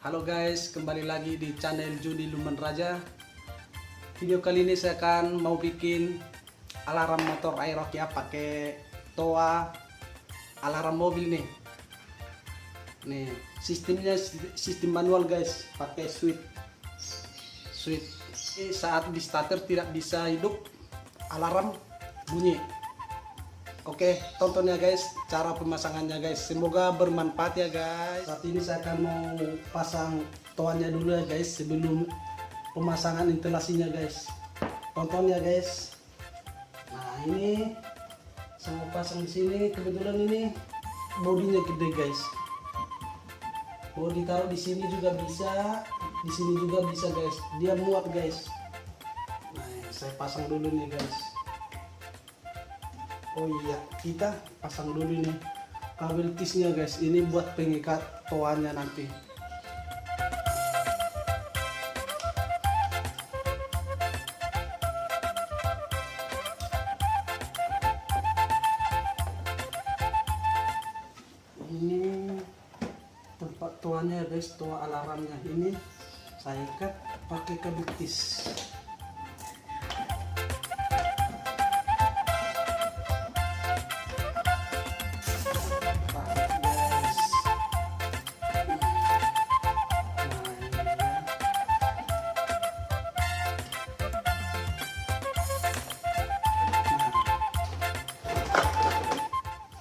Halo guys, kembali lagi di channel Juni Lumen Raja. Video kali ini saya akan mau bikin alarm motor Aerox ya, pakai toa alarm mobil nih. Nih, sistemnya sistem manual guys, pakai switch. Saat di starter tidak bisa hidup, alarm bunyi. Oke, tonton ya guys cara pemasangannya guys. Semoga bermanfaat ya guys. Saat ini saya akan mau pasang toanya dulu ya guys sebelum pemasangan instalasinya guys. Tonton ya guys. Nah, ini saya mau pasang di sini. Kebetulan ini bodinya gede guys. Mau ditaruh di sini juga bisa, di sini juga bisa guys. Dia muat guys. Nah, saya pasang dulu nih guys. Oh iya, kita pasang dulu nih kabel tisnya guys. Ini buat pengikat toanya nanti. Ini tempat toanya guys, toa alarmnya. Ini saya ikat pakai kabel tis.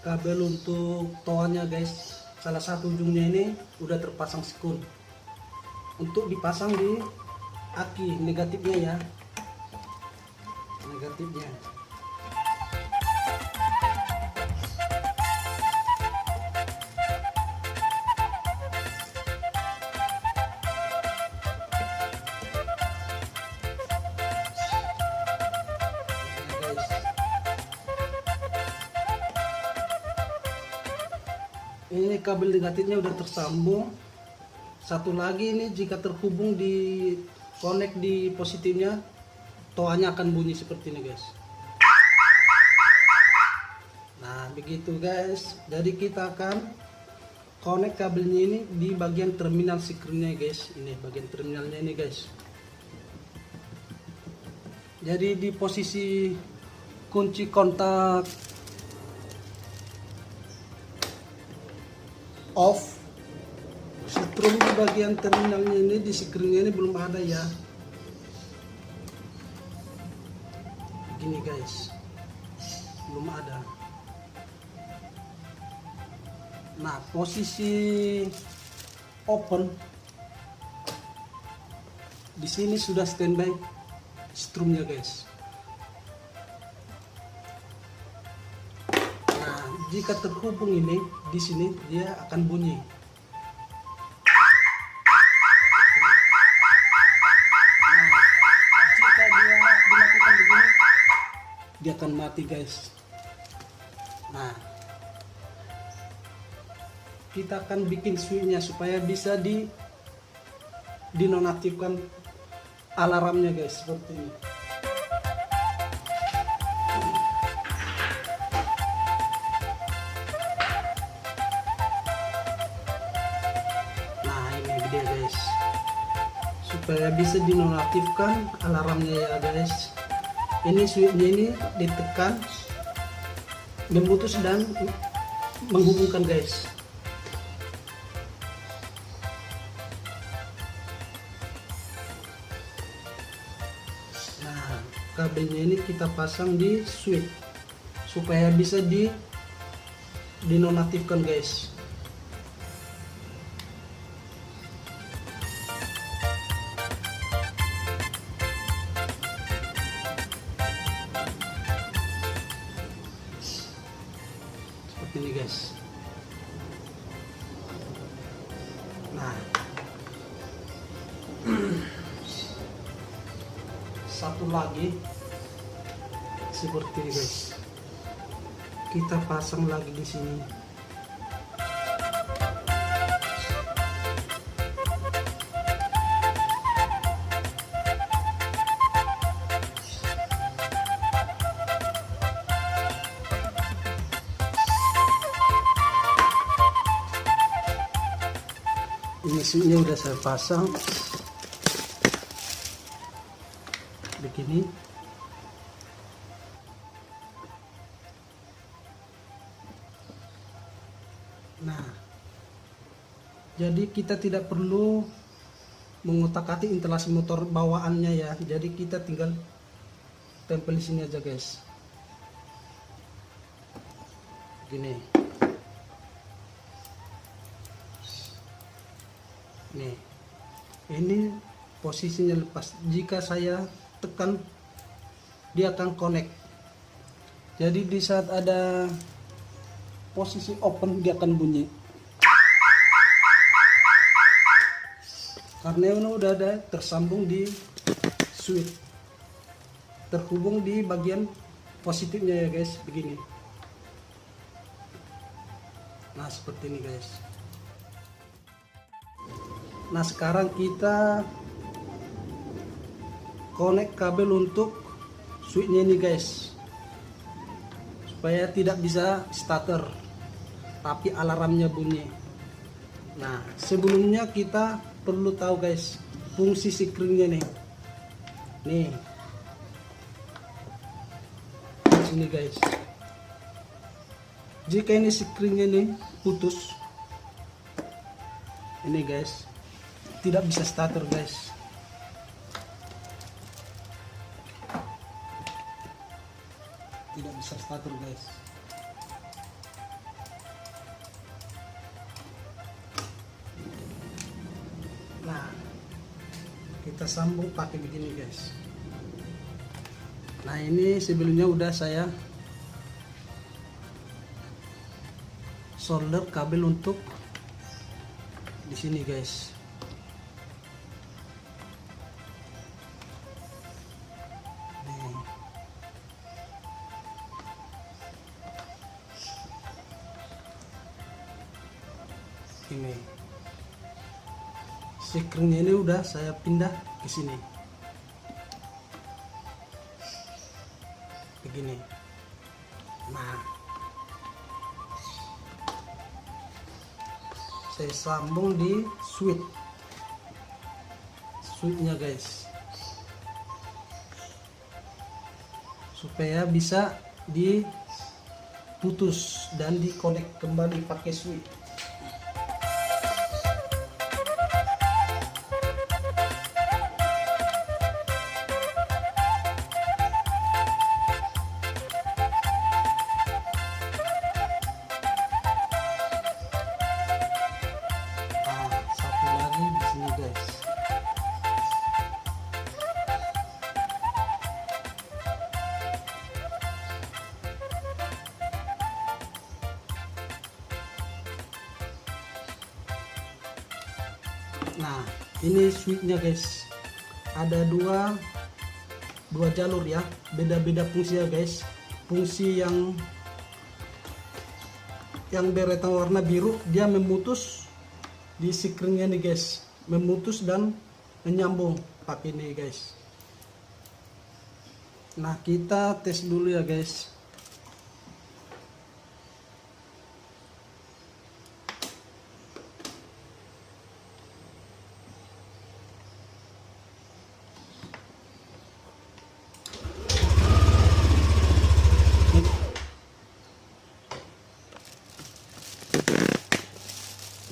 Kabel untuk toanya guys, salah satu ujungnya ini udah terpasang sekun. Untuk dipasang di aki negatifnya ya, negatifnya. Ini kabel negatifnya udah tersambung. Satu lagi ini jika terhubung di connect di positifnya, toanya akan bunyi seperti ini guys. Nah begitu guys. Jadi kita akan connect kabelnya ini di bagian terminal screennya guys. Ini bagian terminalnya ini guys. Jadi di posisi kunci kontak off, setrum di bagian terminalnya ini, di screennya ini belum ada ya. Gini guys, belum ada. Nah posisi open di sini sudah standby strumnya guys. Jika terhubung ini di sini dia akan bunyi. Nah, jika dia dilakukan begini, dia akan mati guys. Nah, kita akan bikin switchnya supaya bisa dinonaktifkan alarmnya guys seperti ini. Dia guys, supaya bisa dinonaktifkan alarmnya ya guys. Ini switchnya ini ditekan, memutus dan menghubungkan guys. Nah kabelnya ini kita pasang di switch supaya bisa dinonaktifkan guys. Ini guys. Nah satu lagi seperti ini guys, kita pasang lagi di sini. ini switchnya udah saya pasang begini. Nah, jadi kita tidak perlu mengotak-atik instalasi motor bawaannya ya. Jadi kita tinggal tempel di sini aja guys. Gini. Nih. Ini posisinya lepas. Jika saya tekan, dia akan connect. Jadi di saat ada posisi open, dia akan bunyi. Karena ini udah ada tersambung di switch, terhubung di bagian positifnya ya guys, begini. Nah seperti ini guys. Nah sekarang kita connect kabel untuk switchnya ini guys, supaya tidak bisa starter tapi alarmnya bunyi. Nah sebelumnya kita perlu tahu guys fungsi sikringnya nih. Nih sini guys, jika ini sikringnya nih putus, ini guys tidak bisa starter guys. Tidak bisa starter guys. Nah kita sambung pakai begini guys. Nah ini sebelumnya udah saya solder kabel untuk di sini guys. Ini sikringnya ini udah saya pindah ke sini begini. Nah saya sambung di switchnya guys, supaya bisa diputus dan dikonek kembali pakai switch. Nah ini switchnya guys, ada dua jalur ya, beda-beda fungsi ya guys. Fungsi yang beretang warna biru, dia memutus di sikringnya nih guys, memutus dan menyambung pakai ini guys. Nah kita tes dulu ya guys.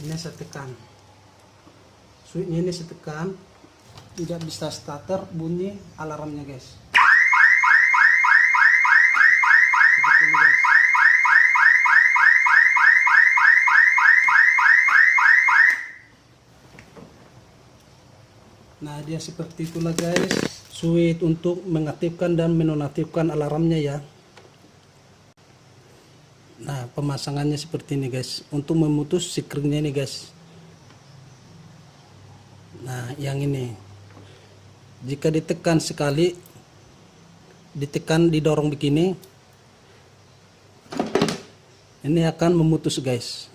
Ini saya tekan switchnya, ini saya tekan, tidak bisa starter, bunyi alarmnya guys. Seperti ini guys. Nah dia seperti itulah guys, switch untuk mengaktifkan dan menonaktifkan alarmnya ya. Nah pemasangannya seperti ini guys, untuk memutus sikringnya ini guys. Nah yang ini, jika ditekan sekali, didorong begini, ini akan memutus guys,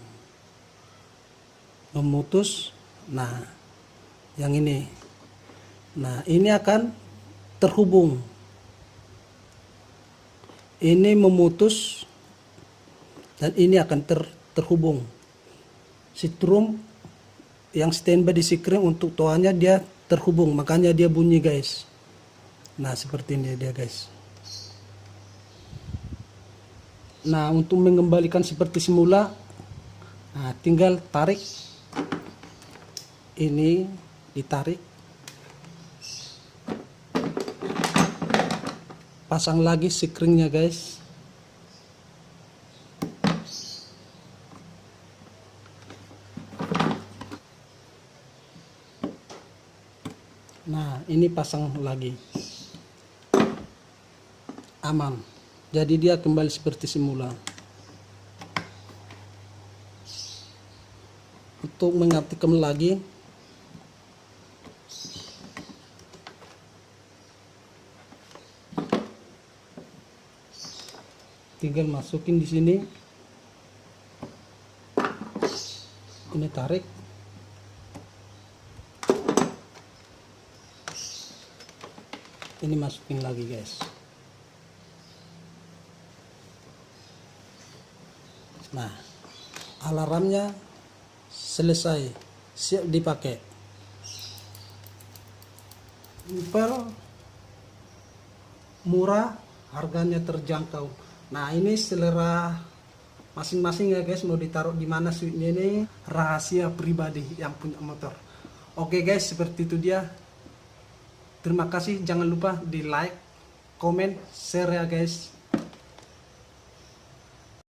memutus. Nah yang ini, nah ini akan terhubung, ini memutus dan ini akan terhubung. Setrum yang standby di sikring untuk toanya dia terhubung, makanya dia bunyi guys. Nah seperti ini dia guys. Nah untuk mengembalikan seperti semula, nah tinggal tarik ini, ditarik, pasang lagi sikringnya guys. Nah ini pasang lagi, aman, jadi dia kembali seperti semula. Untuk mengaktifkan lagi, tinggal masukin di sini, ini tarik, ini masukin lagi guys. Nah alarmnya selesai, siap dipakai. Simpel, murah, harganya terjangkau. Nah ini selera masing-masing ya guys, mau ditaruh di mana switchnya, ini rahasia pribadi yang punya motor. Oke guys, seperti itu dia. Terima kasih, jangan lupa di like, komen, share ya guys.